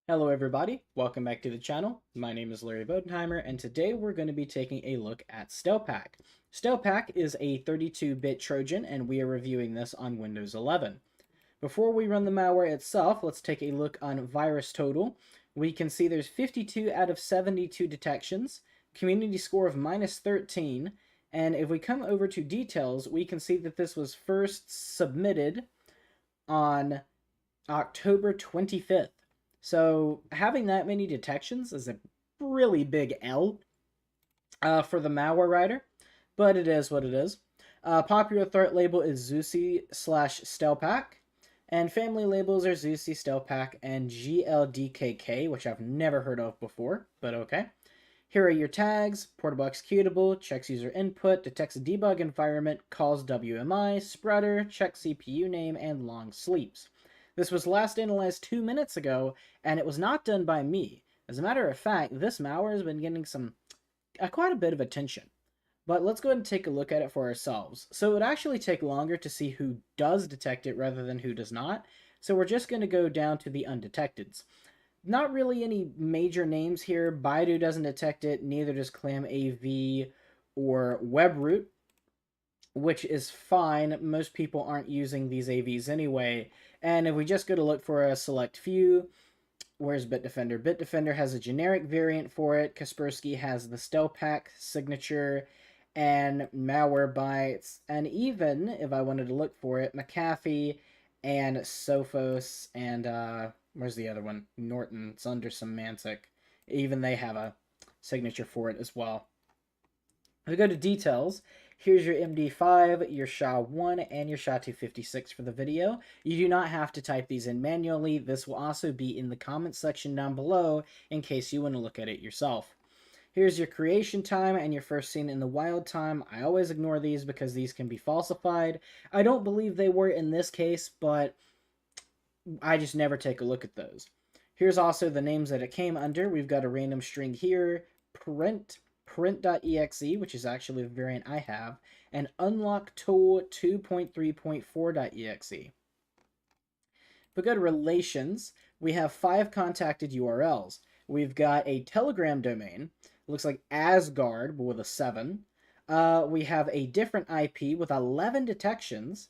Hello everybody, welcome back to the channel. My name is Larry Bodenheimer, and today we're going to be taking a look at Stelpak. Stelpak is a 32-bit Trojan, and we are reviewing this on Windows 11. Before we run the malware itself, let's take a look on virus total. We can see there's 52 out of 72 detections, community score of -13, and if we come over to details, we can see that this was first submitted on October 25th. So having that many detections is a really big L for the malware writer, but it is what it is. Popular threat label is Zusi/Stelpak, and family labels are Zusi, Stelpak, and GLDKK, which I've never heard of before, but okay. Here are your tags: portable executable, checks user input, detects a debug environment, calls WMI, spreader, checks CPU name, and long sleeps. This was last analyzed 2 minutes ago, and it was not done by me. As a matter of fact, this malware has been getting quite a bit of attention. But let's go ahead and take a look at it for ourselves. So it would actually take longer to see who does detect it rather than who does not. So we're just going to go down to the undetecteds. Not really any major names here. Baidu doesn't detect it, neither does ClamAV or WebRoot, which is fine. Most people aren't using these AVs anyway. And if we just go to look for a select few, where's Bitdefender? Bitdefender has a generic variant for it. Kaspersky has the Stelpak signature and Malwarebytes. And even, if I wanted to look for it, McAfee and Sophos and, where's the other one? Norton. It's under Symantec. Even they have a signature for it as well. If we go to details, here's your MD5, your SHA-1, and your SHA-256 for the video. You do not have to type these in manually. This will also be in the comment section down below in case you want to look at it yourself. Here's your creation time and your first seen in the wild time. I always ignore these because these can be falsified. I don't believe they were in this case, but I just never take a look at those. Here's also the names that it came under. We've got a random string here, print.exe, which is actually the variant I have, and unlock tool 2.3.4.exe. If we go to relations, we have 5 contacted URLs. We've got a Telegram domain. It looks like Asgard, but with a 7. We have a different IP with 11 detections.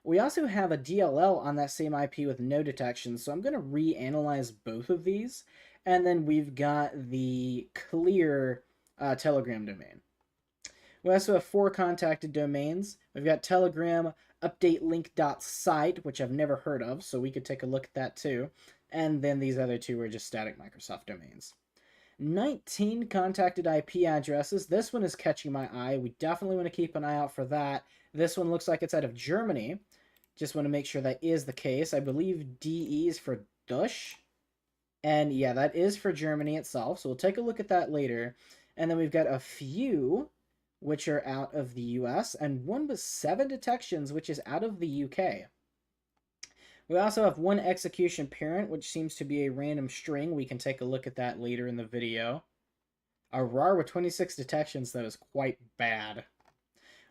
We also have a DLL on that same IP with no detections, so I'm going to reanalyze both of these. And then we've got the clear Telegram domain. We also have 4 contacted domains. We've got Telegram update link.site, which I've never heard of, so we could take a look at that too. And then these other 2 are just static Microsoft domains. 19 contacted IP addresses. This one is catching my eye. We definitely want to keep an eye out for that. This one looks like it's out of Germany. Just want to make sure that is the case. I believe DE is for Dush. And yeah, that is for Germany itself. So we'll take a look at that later. And then we've got a few which are out of the US, and one with 7 detections, which is out of the UK. We also have 1 execution parent, which seems to be a random string. We can take a look at that later in the video. A RAR with 26 detections, that is quite bad.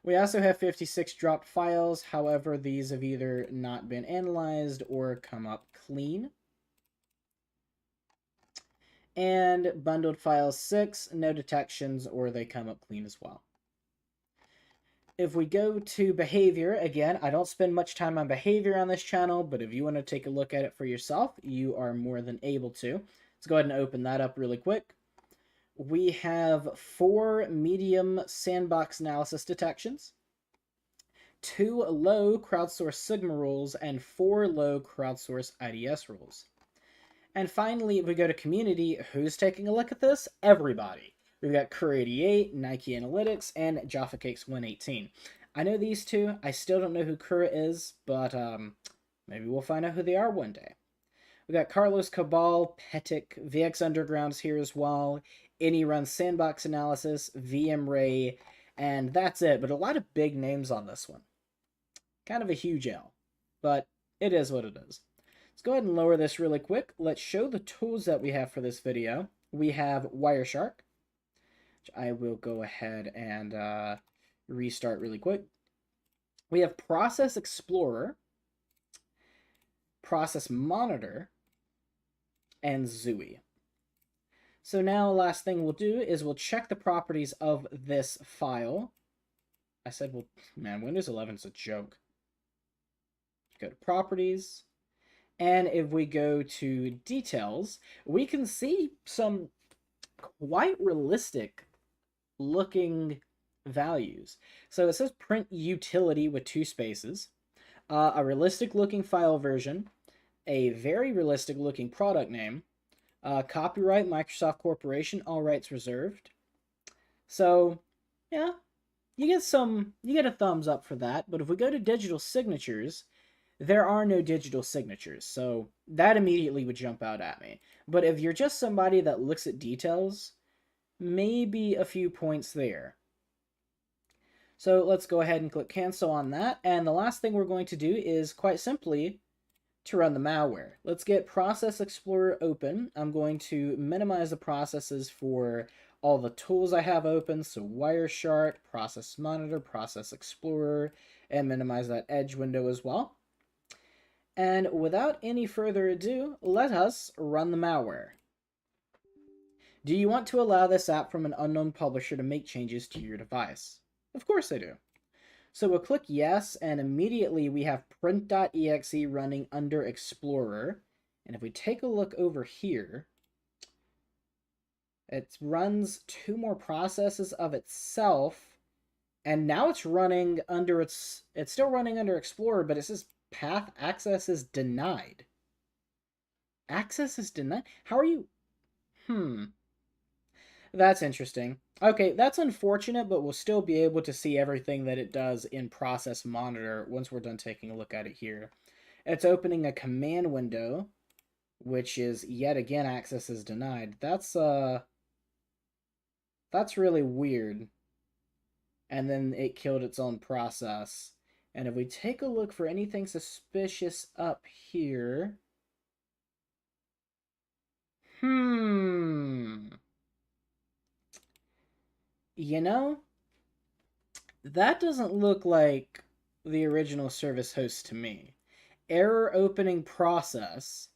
We also have 56 dropped files. However, these have either not been analyzed or come up clean. And bundled files 6, no detections, or they come up clean as well. If we go to behavior, again, I don't spend much time on behavior on this channel, but if you want to take a look at it for yourself, you are more than able to. Let's go ahead and open that up really quick. We have 4 medium sandbox analysis detections, 2 low crowdsource Sigma rules, and 4 low crowdsource IDS rules. And finally, if we go to community, who's taking a look at this? Everybody. We've got Cur88, Nike Analytics, and Jaffa Cakes 118. I know these 2. I still don't know who Cur is, but maybe we'll find out who they are one day. We got Carlos Cabal, Petic, VX Underground's here as well. Any Run Sandbox Analysis, VMray, and that's it. But a lot of big names on this one. Kind of a huge L, but it is what it is. Let's go ahead and lower this really quick. Let's show the tools that we have for this video. We have Wireshark, which I will go ahead and restart really quick. We have Process Explorer, Process Monitor, and XUI. So now last thing we'll do is we'll check the properties of this file. I said, well, man, Windows 11 is a joke. Go to properties. And if we go to details, we can see some quite realistic looking values. So it says print utility with 2 spaces, a realistic looking file version, a very realistic looking product name, copyright Microsoft Corporation, all rights reserved. So yeah, you get a thumbs up for that. But if we go to digital signatures, there are no digital signatures, so that immediately would jump out at me. But if you're just somebody that looks at details, maybe a few points there. So let's go ahead and click cancel on that. And the last thing we're going to do is quite simply to run the malware. Let's get Process Explorer open. I'm going to minimize the processes for all the tools I have open. So Wireshark, Process Monitor, Process Explorer, and minimize that Edge window as well. And without any further ado, let us run the malware. Do you want to allow this app from an unknown publisher to make changes to your device? Of course I do. So we'll click yes, and immediately we have print.exe running under Explorer. And if we take a look over here, it runs 2 more processes of itself, and now it's running under it's still running under Explorer, but it says path access is denied. Access is denied? How are you? That's interesting. Okay, that's unfortunate, but we'll still be able to see everything that it does in Process Monitor once we're done taking a look at it here. It's opening a command window, which is, yet again, access is denied. That's really weird. And then it killed its own process. And if we take a look for anything suspicious up here... You know, that doesn't look like the original service host to me. Error opening process,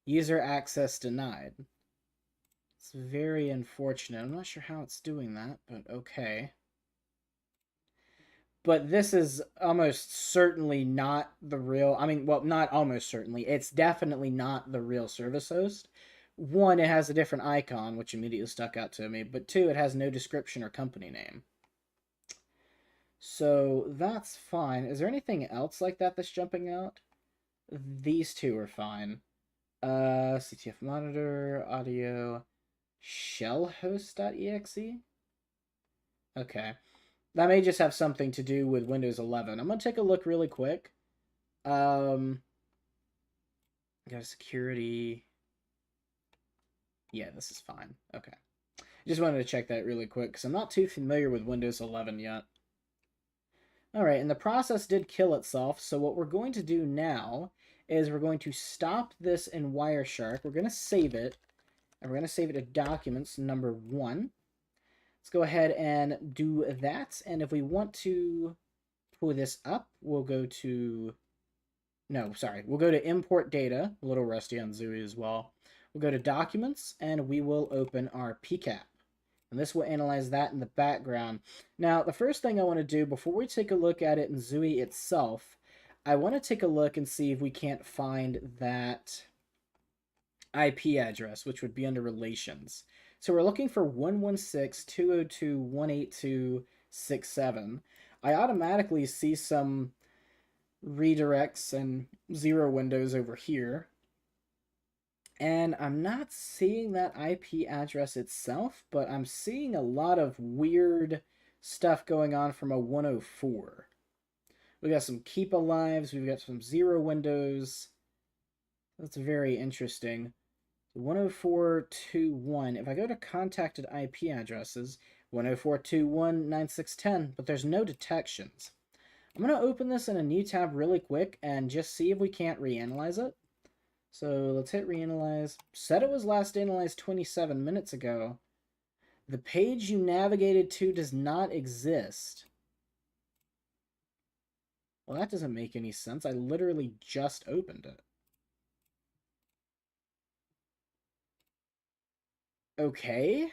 user access denied. It's very unfortunate. I'm not sure how it's doing that, but okay. But this is almost certainly not the real... I mean, well, not almost certainly. It's definitely not the real service host. 1, it has a different icon, which immediately stuck out to me. But 2, it has no description or company name. So that's fine. Is there anything else like that that's jumping out? These 2 are fine. CTF monitor, audio, shellhost.exe? Okay. That may just have something to do with Windows 11. I'm going to take a look really quick. Got security. Yeah, this is fine. Okay. Just wanted to check that really quick because I'm not too familiar with Windows 11 yet. Alright, and the process did kill itself, so what we're going to do now is we're going to stop this in Wireshark. We're going to save it, and we're going to save it to documents number 1. Let's go ahead and do that, and if we want to pull this up, we'll go to... No, sorry. We'll go to import data, a little rusty on XUI as well. We'll go to documents, and we will open our PCAP. And this will analyze that in the background. Now, the first thing I want to do before we take a look at it in XUI itself, I want to take a look and see if we can't find that IP address, which would be under relations. So we're looking for 116.202.182.67. I automatically see some redirects and 0 windows over here. And I'm not seeing that IP address itself, but I'm seeing a lot of weird stuff going on from a 104. We got some keep alives, we've got some 0 windows. That's very interesting. 104.2.1. If I go to contacted IP addresses, 104.2.1.96.10, but there's no detections. I'm going to open this in a new tab really quick and just see if we can't reanalyze it. So let's hit reanalyze. Said it was last analyzed 27 minutes ago. The page you navigated to does not exist. Well, that doesn't make any sense. I literally just opened it. Okay.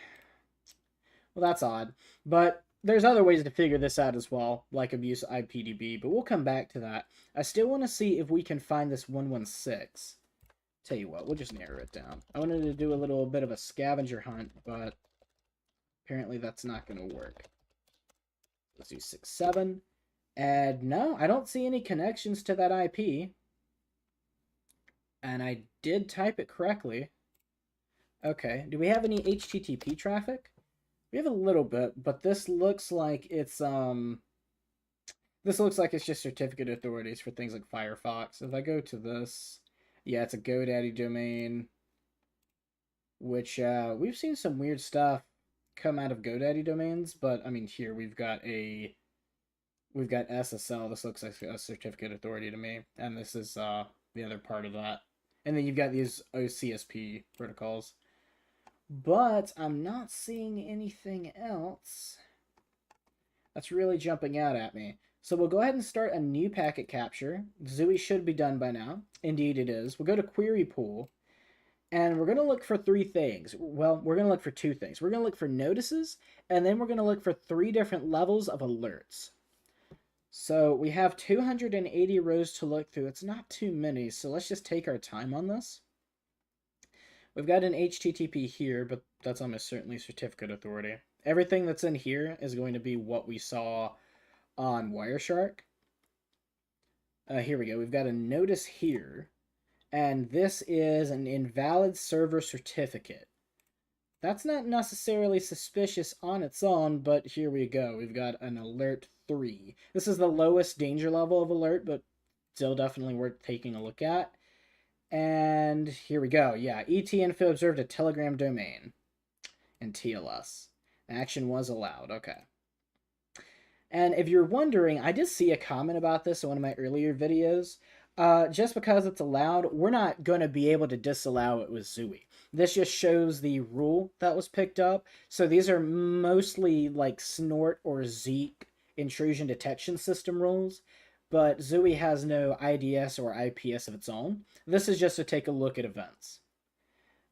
Well, that's odd. But there's other ways to figure this out as well, like abuse IPDB, but we'll come back to that. I still want to see if we can find this 116. Tell you what, we'll just narrow it down. I wanted to do a little bit of a scavenger hunt, but apparently that's not going to work. Let's do 67. And no, I don't see any connections to that IP. And I did type it correctly. Okay, do we have any HTTP traffic? We have a little bit, but this looks like it's just certificate authorities for things like Firefox. If I go to this, yeah, it's a GoDaddy domain, which we've seen some weird stuff come out of GoDaddy domains, but I mean here we've got SSL. This looks like a certificate authority to me, and this is the other part of that. And then you've got these OCSP protocols. But I'm not seeing anything else that's really jumping out at me. So we'll go ahead and start a new packet capture. Zooey should be done by now. Indeed it is. We'll go to query pool, and we're going to look for three things. Well, we're going to look for two things. We're going to look for notices, and then we're going to look for 3 different levels of alerts. So we have 280 rows to look through. It's not too many, so let's just take our time on this. We've got an HTTP here, but that's almost certainly certificate authority. Everything that's in here is going to be what we saw on Wireshark. Here we go. We've got a notice here, and this is an invalid server certificate. That's not necessarily suspicious on its own, but here we go. We've got an alert 3. This is the lowest danger level of alert, but still definitely worth taking a look at. And here we go. Yeah, ET-info observed a Telegram domain and TLS. Action was allowed. Okay. And if you're wondering, I did see a comment about this in one of my earlier videos. Just because it's allowed, we're not going to be able to disallow it with Zooey. This just shows the rule that was picked up. So these are mostly like Snort or Zeek intrusion detection system rules. But Zooey has no IDS or IPS of its own. This is just to take a look at events.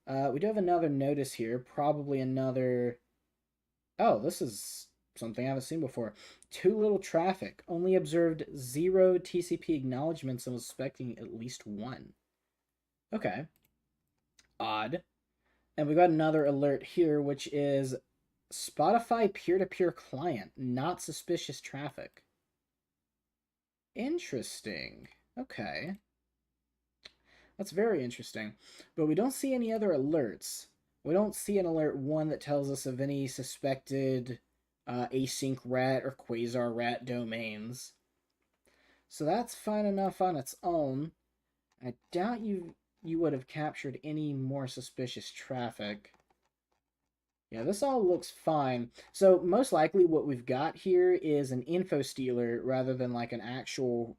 We do have another notice here. Probably another... Oh, this is something I haven't seen before. Too little traffic. Only observed 0 TCP acknowledgements and was expecting at least 1. Okay. Odd. And we got another alert here, which is Spotify peer-to-peer client. Not suspicious traffic. Interesting. Okay. That's very interesting. But we don't see any other alerts. We don't see an alert 1 that tells us of any suspected async rat or quasar rat domains. So that's fine enough on its own. I doubt you would have captured any more suspicious traffic. Yeah, this all looks fine. So most likely what we've got here is an info stealer rather than like an actual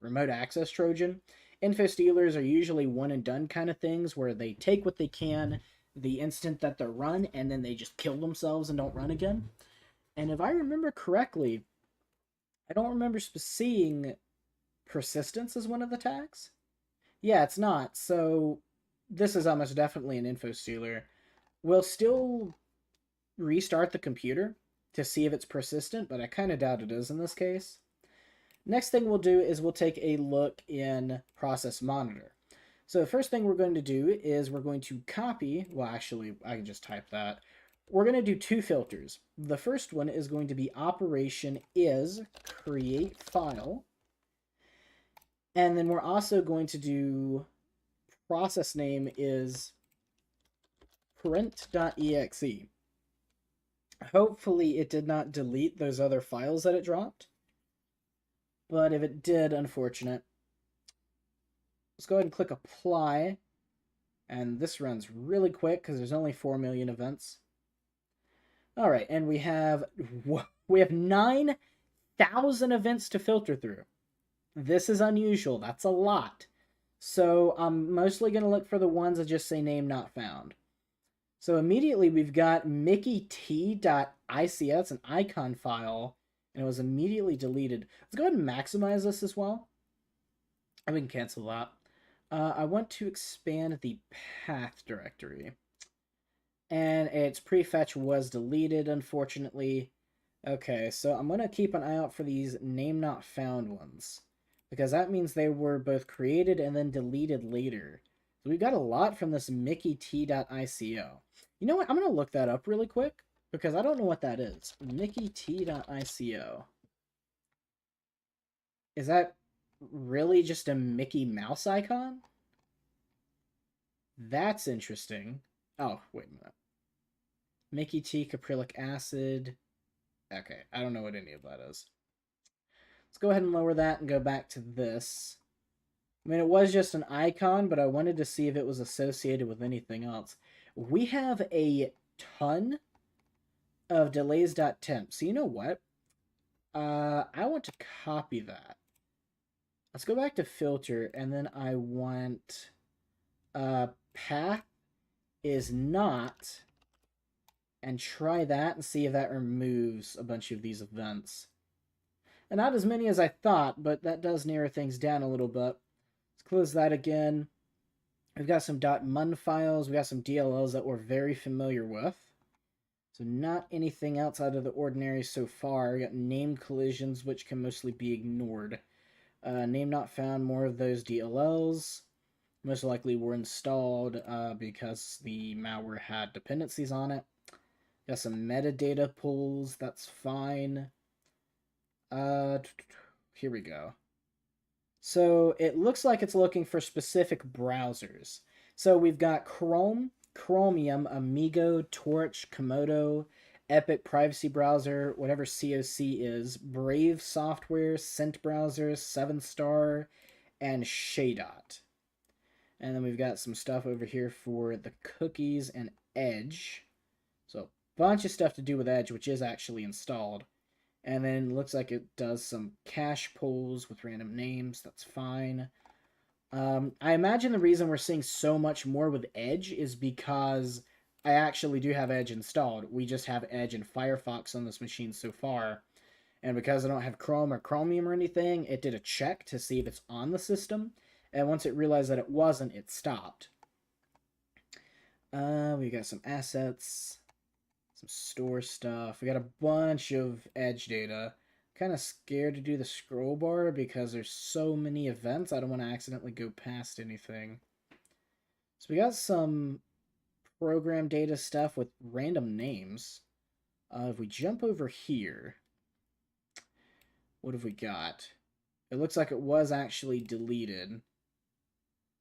remote access Trojan. Info stealers are usually one and done kind of things where they take what they can the instant that they're run and then they just kill themselves and don't run again. And if I remember correctly, I don't remember seeing persistence as one of the tags. Yeah, it's not. So this is almost definitely an info stealer. We'll still restart the computer to see if it's persistent, but I kind of doubt it is in this case. Next thing we'll do is we'll take a look in process monitor. So the first thing we're going to do is we're going to copy, well actually I can just type that. We're going to do 2 filters. The first one is going to be operation is create file. And then we're also going to do process name is print.exe. Hopefully it did not delete those other files that it dropped. But if it did, unfortunate. Let's go ahead and click apply. And this runs really quick because there's only 4 million events. All right, and we have 9,000 events to filter through. This is unusual. That's a lot. So I'm mostly going to look for the ones that just say name not found. So immediately we've got mickeyt.ic. That's an icon file, and it was immediately deleted. Let's go ahead and maximize this as well. And we can cancel that. I want to expand the path directory. And its prefetch was deleted, unfortunately. Okay, so I'm going to keep an eye out for these name not found ones, because that means they were both created and then deleted later. So we got a lot from this mickeyt.ico. You know what? I'm going to look that up really quick, because I don't know what that is. mickeyt.ico. Is that really just a Mickey Mouse icon? That's interesting. Oh, wait a minute. Mickey T, caprylic acid. Okay, I don't know what any of that is. Let's go ahead and lower that and go back to this. I mean, it was just an icon, but I wanted to see if it was associated with anything else. We have a ton of delays.temp. So you know what? I want to copy that. Let's go back to filter, and then I want path is not, and try that and see if that removes a bunch of these events. And not as many as I thought, but that does narrow things down a little bit. Let's close that again. We've got some .mun files. We got some DLLs that we're very familiar with. So not anything outside of the ordinary so far. We got named collisions, which can mostly be ignored. Name not found, more of those DLLs. Most likely were installed because the malware had dependencies on it. Got some metadata pulls. That's fine. Here we go. So it looks like it's looking for specific browsers. So we've got Chrome, Chromium, Amigo, Torch, Komodo, Epic Privacy Browser, whatever COC is, Brave Software, Scent Browser, 7-Star, and Shadot. And then we've got some stuff over here for the cookies and Edge. So a bunch of stuff to do with Edge, which is actually installed. And then looks like it does some cache pulls with random names. That's fine. I imagine the reason we're seeing so much more with Edge is because I actually do have Edge installed. We just have Edge and Firefox on this machine so far. And because I don't have Chrome or Chromium or anything, it did a check to see if it's on the system. And once it realized that it wasn't, it stopped. We got some assets. Some store stuff. We got a bunch of Edge data. Kind of scared to do the scroll bar because there's so many events. I don't want to accidentally go past anything. So we got some program data stuff with random names. If we jump over here, what have we got? It looks like it was actually deleted.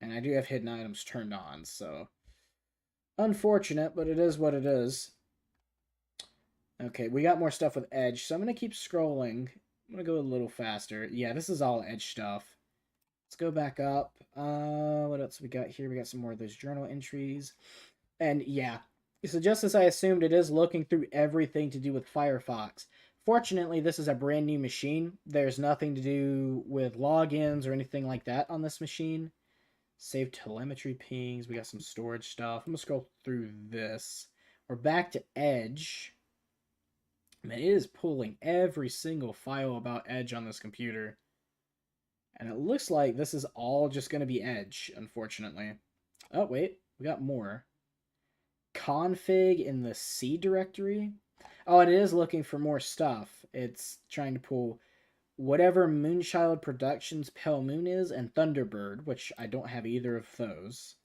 And I do have hidden items turned on, so unfortunate, but it is what it is. Okay, we got more stuff with Edge, so I'm going to keep scrolling. I'm going to go a little faster. Yeah, this is all Edge stuff. Let's go back up. What else we got here? We got some more of those journal entries. And yeah, so just as I assumed, it is looking through everything to do with Firefox. Fortunately, this is a brand new machine. There's nothing to do with logins or anything like that on this machine. Save telemetry pings. We got some storage stuff. I'm going to scroll through this. We're back to Edge. Man, it is pulling every single file about Edge on this computer. And it looks like this is all just going to be Edge, unfortunately. Oh, wait. We got more. Config in the C directory. Oh, and it is looking for more stuff. It's trying to pull whatever Moonchild Productions Pale Moon is and Thunderbird, which I don't have either of those.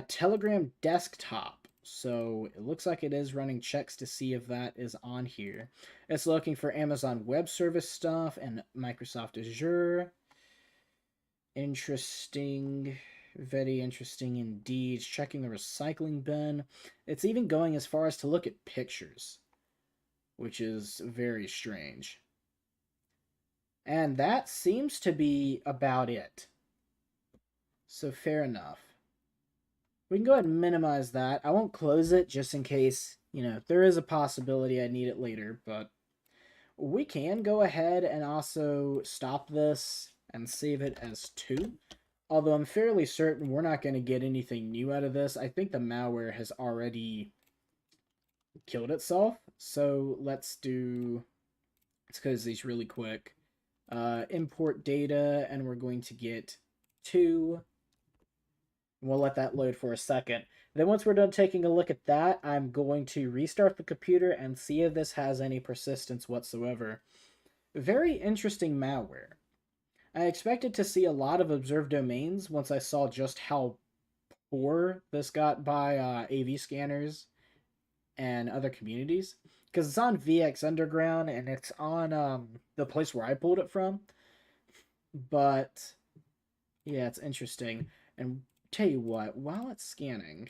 Telegram Desktop. So it looks like it is running checks to see if that is on here. It's looking for Amazon Web Service stuff and Microsoft Azure. Interesting. Very interesting indeed. It's checking the recycling bin. It's even going as far as to look at pictures, which is very strange. And that seems to be about it. So fair enough. We can go ahead and minimize that. I won't close it just in case, there is a possibility I need it later, but we can go ahead and also stop this and save it as 2. Although I'm fairly certain we're not going to get anything new out of this. I think the malware has already killed itself. So let's close these really quick. Import data, and we're going to get 2. We'll let that load for a second. Then once we're done taking a look at that, I'm going to restart the computer and see if this has any persistence whatsoever. Very interesting malware. I expected to see a lot of observed domains once I saw just how poor this got by AV scanners and other communities. Because it's on VX Underground and it's on the place where I pulled it from. But yeah, it's interesting. And tell you what, while it's scanning,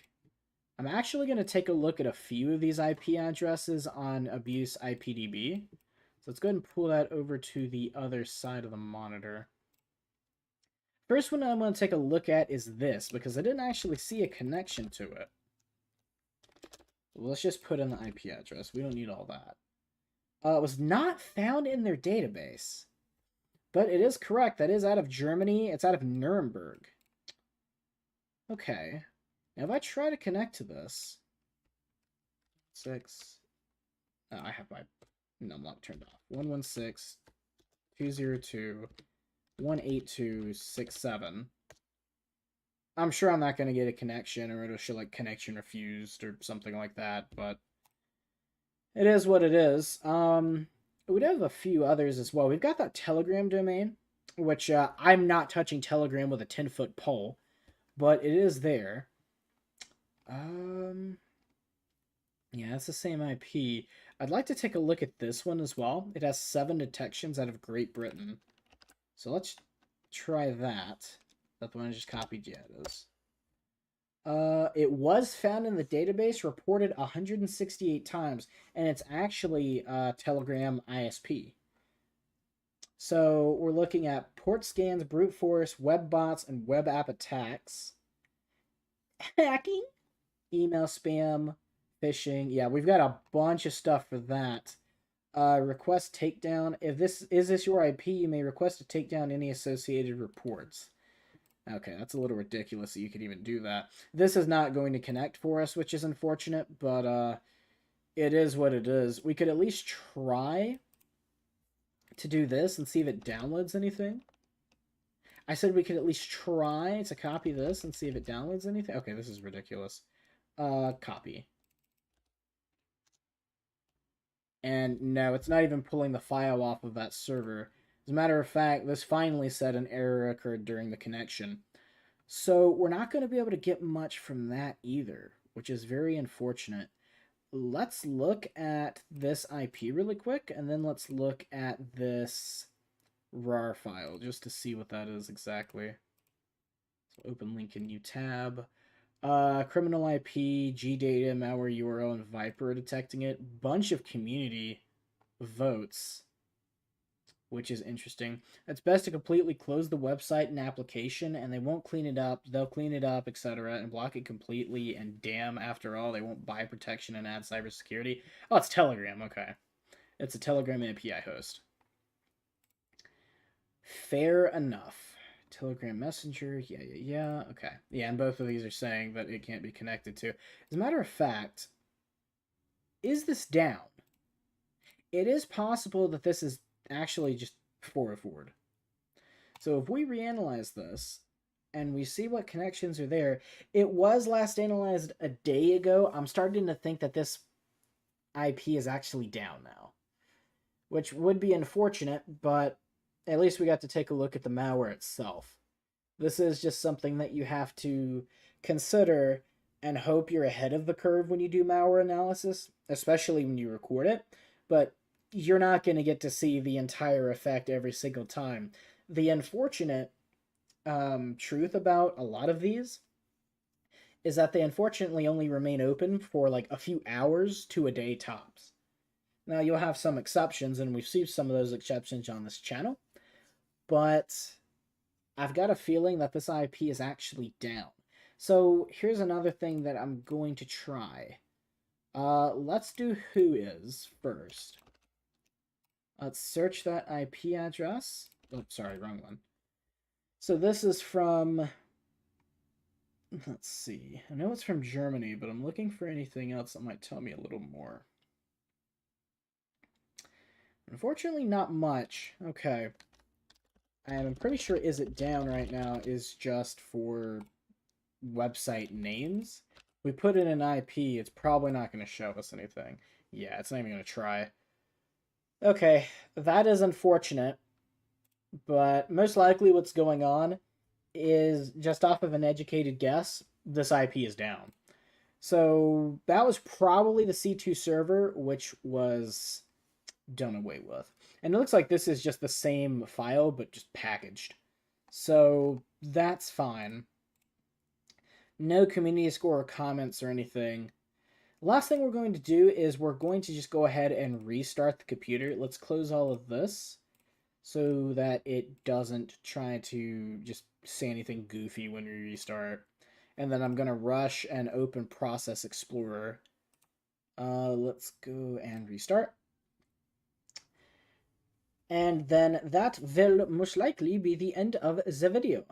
I'm actually going to take a look at a few of these IP addresses on Abuse IPDB. So let's go ahead and pull that over to the other side of the monitor. First one I'm going to take a look at is this, because I didn't actually see a connection to it. Let's just put in the IP address. We don't need all that. It was not found in their database. But it is correct. That is out of Germany. It's out of Nuremberg. Okay. Now if I try to connect to this... 6... Oh, I have my... No, I'm not turned off. 116.202.182.67. I'm sure I'm not going to get a connection, or it'll show like connection refused or something like that, but it is what it is. We'd have a few others as well. We've got that Telegram domain, which I'm not touching Telegram with a 10-foot pole, but it is there. Yeah, it's the same IP. I'd like to take a look at this one as well. It has 7 detections out of Great Britain. So let's try that. That's the one I just copied. Yeah, it is. It was found in the database, reported 168 times, and it's actually Telegram ISP. So we're looking at port scans, brute force, web bots, and web app attacks. Hacking, email spam, phishing. Yeah, we've got a bunch of stuff for that. Request takedown. If this is your IP, you may request to take down any associated reports. Okay, that's a little ridiculous that you could even do that. This is not going to connect for us, which is unfortunate, but it is what it is. We could at least try to do this and see if it downloads anything. I said we could at least try to copy this and see if it downloads anything. Okay, this is ridiculous. Copy. And no, it's not even pulling the file off of that server. As a matter of fact, this finally said an error occurred during the connection. So we're not going to be able to get much from that either, which is very unfortunate. Let's look at this IP really quick, and then let's look at this RAR file just to see what that is exactly. So open link in new tab. Criminal IP, GData, malware URL, and Viper are detecting it. Bunch of community votes, which is interesting. It's best to completely close the website and application, and they won't clean it up. They'll clean it up, etc., and block it completely. And damn, after all, they won't buy protection and add cybersecurity. Oh, it's Telegram. Okay, it's a Telegram API host. Fair enough. Telegram Messenger, yeah. Okay. Yeah, and both of these are saying that it can't be connected to. As a matter of fact, is this down? It is possible that this is actually just forward. So if we reanalyze this, and we see what connections are there, it was last analyzed a day ago. I'm starting to think that this IP is actually down now, which would be unfortunate, but at least we got to take a look at the malware itself. This is just something that you have to consider and hope you're ahead of the curve when you do malware analysis, especially when you record it, but you're not going to get to see the entire effect every single time. The unfortunate truth about a lot of these is that they unfortunately only remain open for like a few hours to a day tops. Now, you'll have some exceptions, and we've seen some of those exceptions on this channel, but I've got a feeling that this IP is actually down. So here's another thing that I'm going to try. Let's do who is first. Let's search that IP address. Oh, sorry, wrong one. So this is from, let's see. I know it's from Germany, but I'm looking for anything else that might tell me a little more. Unfortunately, not much. Okay. I'm pretty sure is it down right now is just for website names. We put in an IP, it's probably not going to show us anything. Yeah, it's not even going to try. Okay, that is unfortunate, but most likely what's going on is, just off of an educated guess, this IP is down. So that was probably the C2 server, which was done away with. And it looks like this is just the same file, but just packaged. So that's fine. No community score or comments or anything. Last thing we're going to do is we're going to just go ahead and restart the computer. Let's close all of this so that it doesn't try to just say anything goofy when we restart. And then I'm going to rush and open Process Explorer. Let's go and restart. And then that will most likely be the end of the video.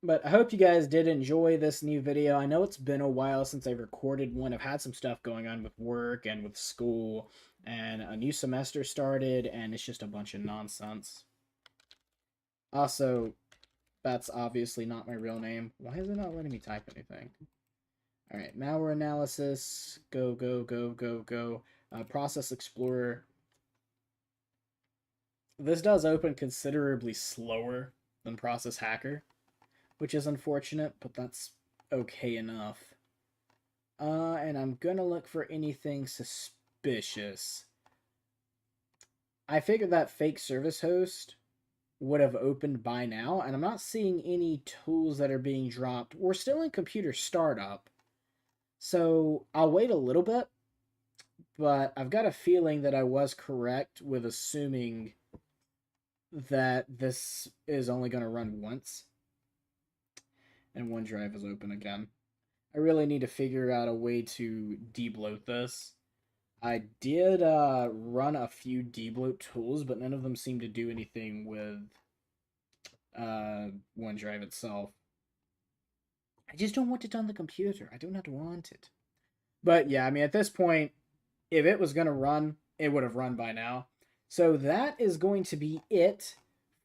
But I hope you guys did enjoy this new video. I know it's been a while since I recorded one. I've had some stuff going on with work and with school, and a new semester started, and it's just a bunch of nonsense. Also, that's obviously not my real name. Why is it not letting me type anything? Alright, malware analysis. Go, go, go, go, go. Process Explorer. This does open considerably slower than Process Hacker, which is unfortunate, but that's okay enough. And I'm gonna look for anything suspicious. I figured that fake service host would have opened by now, and I'm not seeing any tools that are being dropped. We're still in computer startup, so I'll wait a little bit, but I've got a feeling that I was correct with assuming that this is only going to run once. And OneDrive is open again. I really need to figure out a way to debloat this. I did run a few debloat tools, but none of them seem to do anything with OneDrive itself. I just don't want it on the computer. I do not want it. But yeah, I mean, at this point, if it was going to run, it would have run by now. So that is going to be it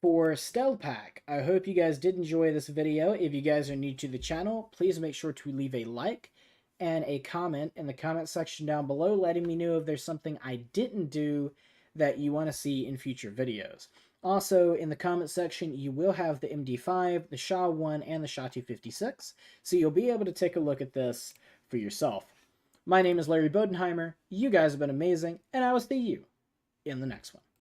for Stelpak. I hope you guys did enjoy this video. If you guys are new to the channel, please make sure to leave a like and a comment in the comment section down below, letting me know if there's something I didn't do that you want to see in future videos. Also, in the comment section, you will have the MD5, the SHA-1, and the SHA-256, so you'll be able to take a look at this for yourself. My name is Larry Bodenheimer, you guys have been amazing, and I will see you in the next one.